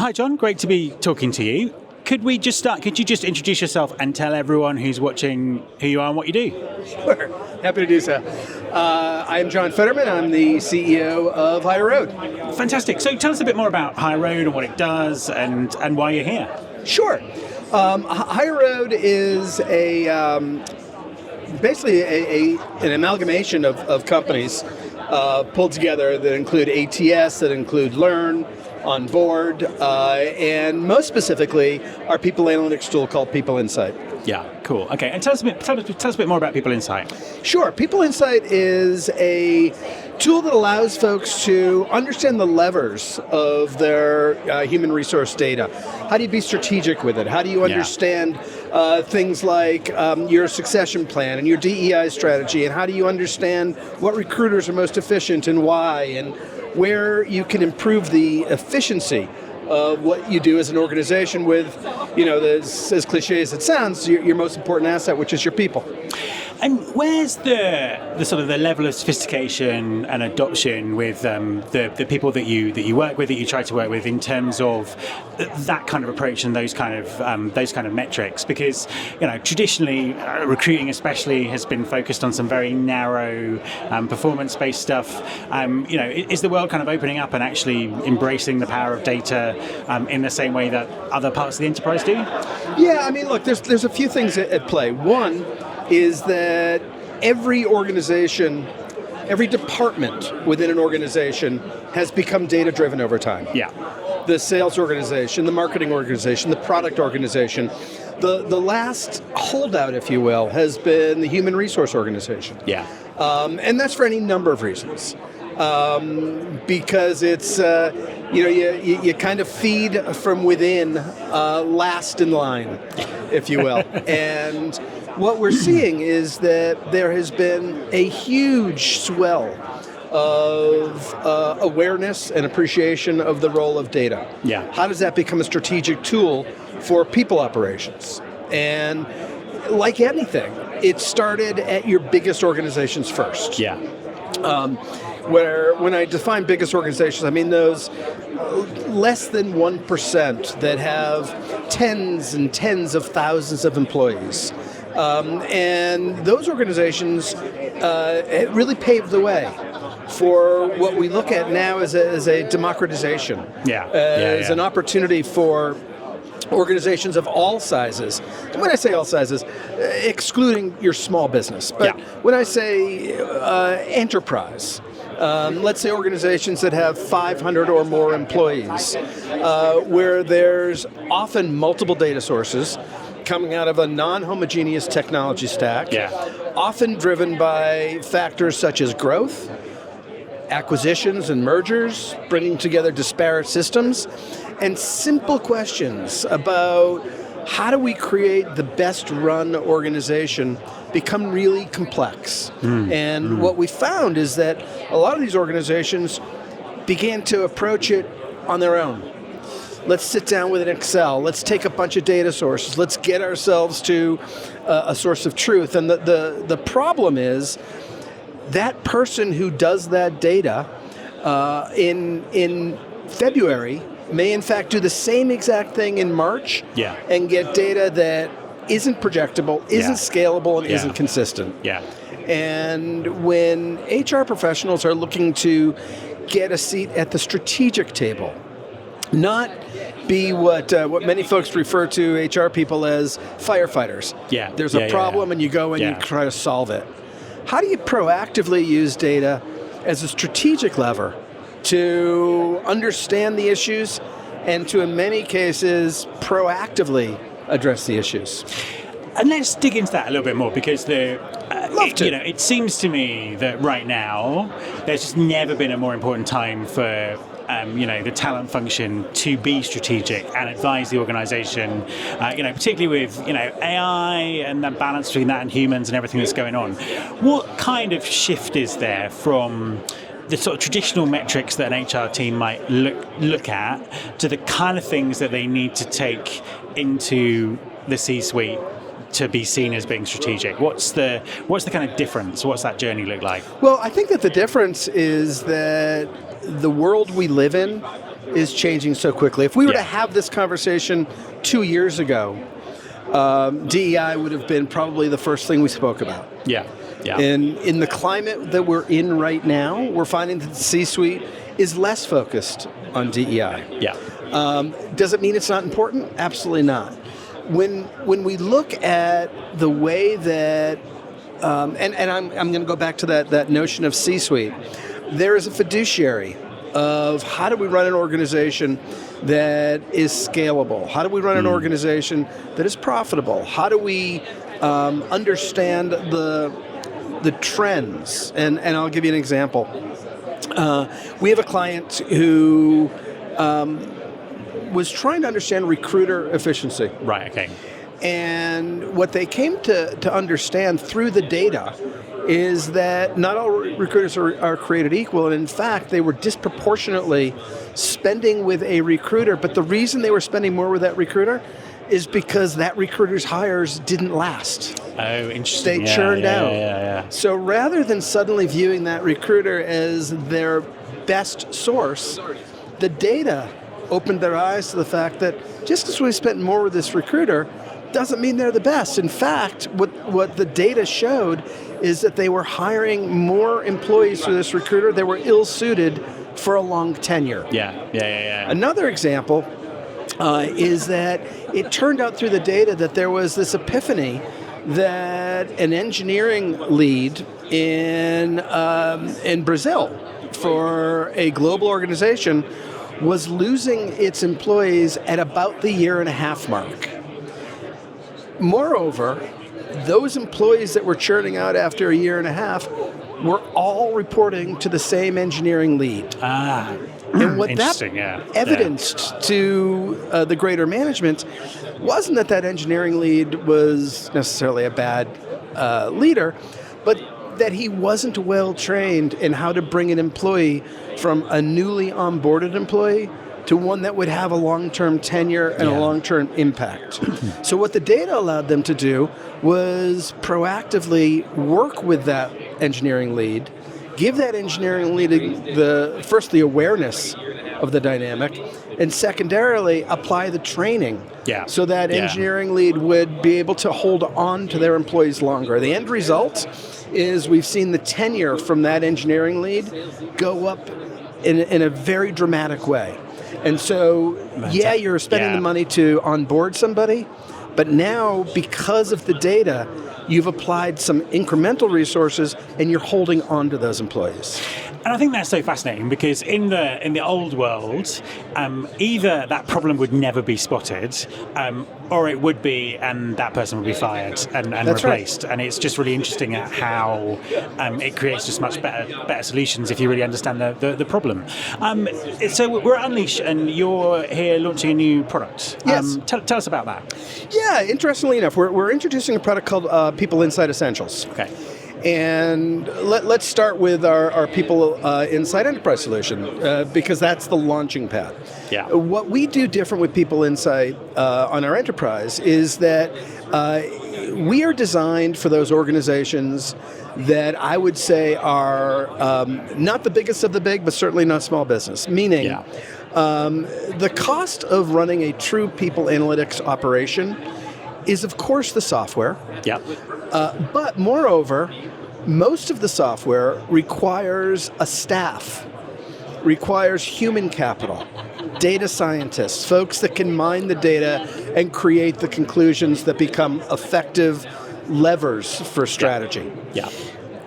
Hi, John. Great to be talking to you. Could we just start? Could you just introduce yourself and tell everyone who's watching who you are and what you do? Sure. Happy to do so. I'm John Federman. I'm the CEO of HireRoad. Fantastic. So tell us a bit more about HireRoad and what it does and why you're here. Sure. HireRoad is basically an amalgamation of companies pulled together that include ATS, that include Learn, Onboard, and most specifically our people analytics tool called PeopleInsight. Yeah, cool. Okay, and tell us a bit more about PeopleInsight. Sure. PeopleInsight is a tool that allows folks to understand the levers of their human resource data. How do you be strategic with it? How do you understand things like your succession plan and your DEI strategy? And how do you understand what recruiters are most efficient and why? And where you can improve the efficiency of what you do as an organization with, as cliche as it sounds, your most important asset, which is your people. And where's the sort of the level of sophistication and adoption with the people that you work with, that you try to work with, in terms of that kind of approach and those kind of metrics? Because traditionally recruiting especially has been focused on some very narrow performance-based stuff. Is the world kind of opening up and actually embracing the power of data in the same way that other parts of the enterprise do? Yeah, I mean, look, there's a few things at play. One is that every organization, every department within an organization has become data-driven over time. Yeah. The sales organization, the marketing organization, the product organization. The last holdout, if you will, has been the human resource organization. Yeah. And that's for any number of reasons. Because it's, you kind of feed from within, last in line, if you will. And what we're seeing is that there has been a huge swell of awareness and appreciation of the role of data. Yeah. How does that become a strategic tool for people operations? And like anything, it started at your biggest organizations first. Yeah. Where when I define biggest organizations, I mean those less than 1% that have tens and tens of thousands of employees. And those organizations really paved the way for what we look at now as a democratization, as an opportunity for organizations of all sizes. And when I say all sizes, excluding your small business, but when I say enterprise, let's say organizations that have 500 or more employees, where there's often multiple data sources coming out of a non-homogeneous technology stack, often driven by factors such as growth, acquisitions and mergers, bringing together disparate systems, and simple questions about how do we create the best run organization become really complex. What we found is that a lot of these organizations began to approach it on their own. Let's sit down with an Excel. Let's take a bunch of data sources. Let's get ourselves to a source of truth. And the problem is that person who does that data in February may in fact do the same exact thing in March and get data that isn't projectable, isn't scalable, and isn't consistent. And when HR professionals are looking to get a seat at the strategic table, not be what many folks refer to HR people as firefighters. There's a problem and you go and you try to solve it. How do you proactively use data as a strategic lever to understand the issues and to, in many cases, proactively address the issues? And let's dig into that a little bit more, because it seems to me that right now there's just never been a more important time for the talent function to be strategic and advise the organization, particularly with AI and the balance between that and humans and everything that's going on. What kind of shift is there from the sort of traditional metrics that an HR team might look at to the kind of things that they need to take into the C-suite to be seen as being strategic? What's the kind of difference? What's that journey look like? Well, I think that the difference is that the world we live in is changing so quickly. If we were Yeah. to have this conversation 2 years ago, DEI would have been probably the first thing we spoke about. Yeah. Yeah. And in the climate that we're in right now, we're finding that the C-suite is less focused on DEI. Yeah. Does it mean it's not important? Absolutely not. When we look at the way that, and I'm going to go back to that notion of C-suite, there is a fiduciary of how do we run an organization that is scalable? How do we run an organization that is profitable? How do we understand the trends? And I'll give you an example. We have a client who was trying to understand recruiter efficiency. Right. Okay. And what they came to understand through the data is that not all recruiters are created equal, and in fact, they were disproportionately spending with a recruiter, but the reason they were spending more with that recruiter is because that recruiter's hires didn't last. Oh, interesting. They churned out. Yeah. So rather than suddenly viewing that recruiter as their best source, the data opened their eyes to the fact that just because we spent more with this recruiter doesn't mean they're the best. In fact, what the data showed is that they were hiring more employees through this recruiter that were ill-suited for a long tenure. Yeah. Another example is that it turned out through the data that there was this epiphany that an engineering lead in Brazil for a global organization was losing its employees at about the 1.5 year mark. Moreover, those employees that were churning out after 1.5 years were all reporting to the same engineering lead. And what that evidenced to the greater management wasn't that engineering lead was necessarily a bad leader, but that he wasn't well trained in how to bring an employee from a newly onboarded employee to one that would have a long-term tenure and a long-term impact. So what the data allowed them to do was proactively work with that engineering lead, give that engineering lead the awareness of the dynamic, and secondarily apply the training so that engineering lead would be able to hold on to their employees longer. The end result is we've seen the tenure from that engineering lead go up in a very dramatic way. And so, you're spending the money to onboard somebody, but now, because of the data, you've applied some incremental resources and you're holding on to those employees. And I think that's so fascinating because in the old world, either that problem would never be spotted, or it would be, and that person would be fired and replaced. Right. And it's just really interesting at how it creates just much better solutions if you really understand the problem. So we're at Unleash, and you're here launching a new product. Yes. Tell us about that. Yeah, interestingly enough, we're introducing a product called PeopleInsight Essentials. Okay. And let's start with our PeopleInsight Enterprise solution, because that's the launching pad. Yeah. What we do different with PeopleInsight on our enterprise is that we are designed for those organizations that I would say are not the biggest of the big, but certainly not small business. Meaning, the cost of running a true people analytics operation is, of course, the software. Yeah. But moreover, most of the software requires a staff, requires human capital, data scientists, folks that can mine the data and create the conclusions that become effective levers for strategy. Yeah.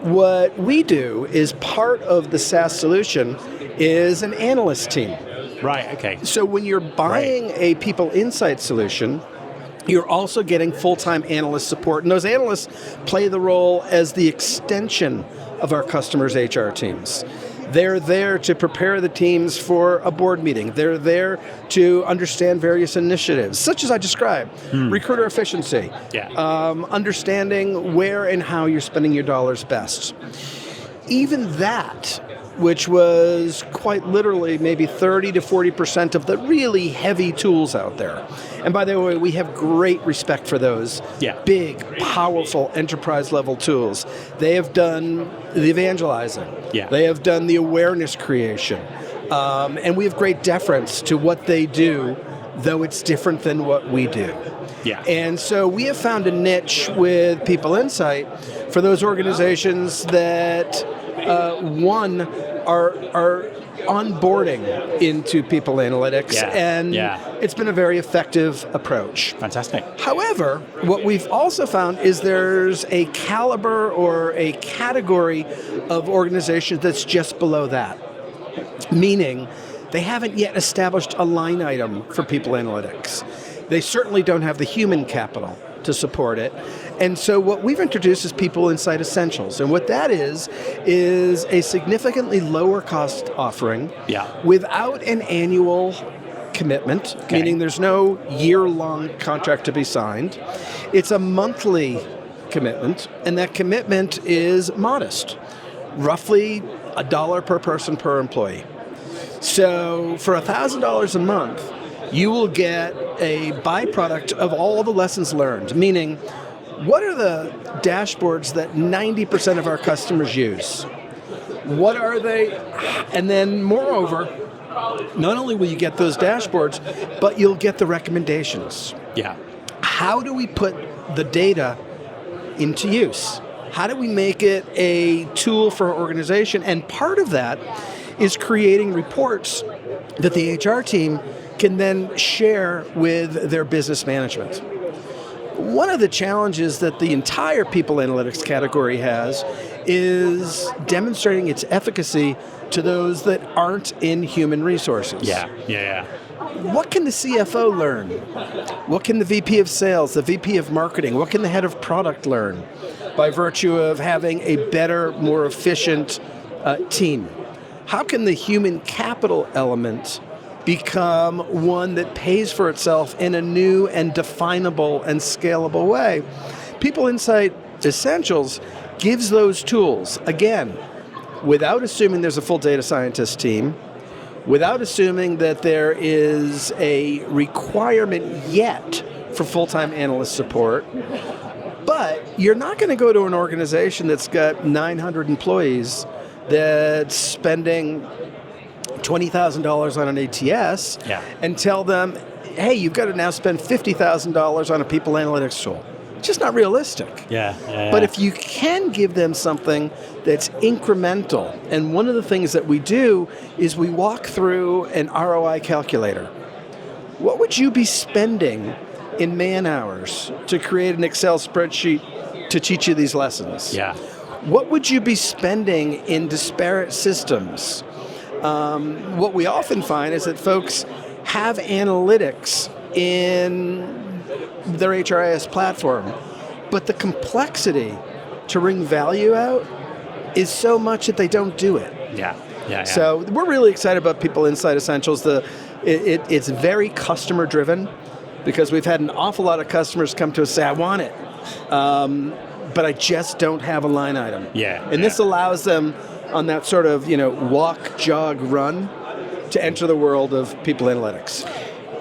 What we do is part of the SaaS solution is an analyst team. Right, okay. So when you're buying a PeopleInsight solution, you're also getting full-time analyst support, and those analysts play the role as the extension of our customers' HR teams. They're there to prepare the teams for a board meeting. They're there to understand various initiatives, such as I described, recruiter efficiency, understanding where and how you're spending your dollars best. Even that, which was quite literally maybe 30 to 40% of the really heavy tools out there. And by the way, we have great respect for those big, powerful enterprise-level tools. They have done the evangelizing. Yeah. They have done the awareness creation. And we have great deference to what they do, though it's different than what we do. Yeah. And so we have found a niche with PeopleInsight for those organizations that, one, are onboarding into people analytics, and it's been a very effective approach. Fantastic. However, what we've also found is there's a caliber or a category of organizations that's just below that, meaning they haven't yet established a line item for people analytics. They certainly don't have the human capital to support it. And so what we've introduced is PeopleInsight Essentials. And what that is a significantly lower cost offering without an annual commitment, meaning there's no year-long contract to be signed. It's a monthly commitment, and that commitment is modest, roughly $1 per person per employee. So for $1,000 a month, you will get a byproduct of all the lessons learned, meaning what are the dashboards that 90% of our customers use? What are they? And then moreover, not only will you get those dashboards, but you'll get the recommendations. Yeah. How do we put the data into use? How do we make it a tool for our organization? And part of that is creating reports that the HR team can then share with their business management. One of the challenges that the entire people analytics category has is demonstrating its efficacy to those that aren't in human resources. What can the CFO learn? What can the VP of sales, the VP of marketing, what can the head of product learn by virtue of having a better, more efficient team? How can the human capital element become one that pays for itself in a new and definable and scalable way? PeopleInsight Essentials gives those tools, again, without assuming there's a full data scientist team, without assuming that there is a requirement yet for full-time analyst support. But you're not going to go to an organization that's got 900 employees that's spending $20,000 on an ATS and tell them, hey, you've got to now spend $50,000 on a people analytics tool. It's just not realistic. But if you can give them something that's incremental, and one of the things that we do is we walk through an ROI calculator. What would you be spending in man hours to create an Excel spreadsheet to teach you these lessons? What would you be spending in disparate systems? What we often find is that folks have analytics in their HRIS platform, but the complexity to wring value out is so much that they don't do it. So we're really excited about PeopleInsight Essentials. It's very customer driven because we've had an awful lot of customers come to us say, I want it, but I just don't have a line item. And this allows them on that sort of, walk, jog, run to enter the world of people analytics.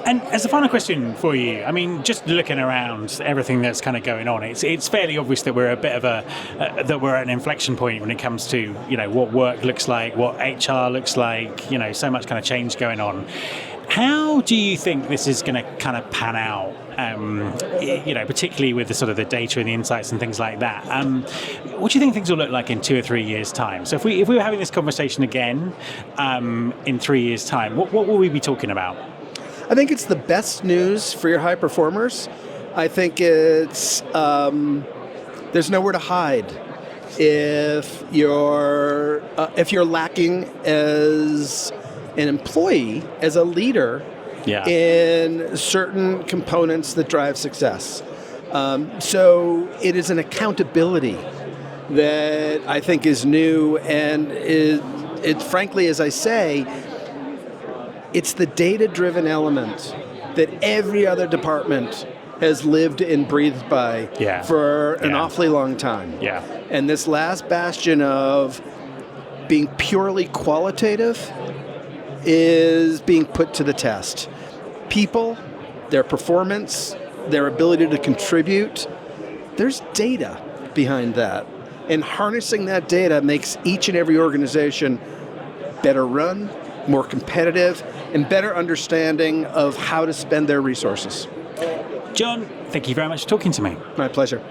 And as a final question for you, I mean, just looking around everything that's kind of going on, it's fairly obvious that we're a bit of that we're at an inflection point when it comes to, what work looks like, what HR looks like, so much kind of change going on. How do you think this is going to kind of pan out? Particularly with the sort of the data and the insights and things like that. What do you think things will look like in 2 or 3 years' time? So if we were having this conversation again in 3 years' time, what will we be talking about? I think it's the best news for your high performers. I think it's there's nowhere to hide if you're lacking as an employee, as a leader, in certain components that drive success. So it is an accountability that I think is new, and it frankly, as I say, it's the data-driven element that every other department has lived and breathed by for an awfully long time. And this last bastion of being purely qualitative is being put to the test. People, their performance, their ability to contribute, there's data behind that. And harnessing that data makes each and every organization better run, more competitive, and better understanding of how to spend their resources. John, thank you very much for talking to me. My pleasure.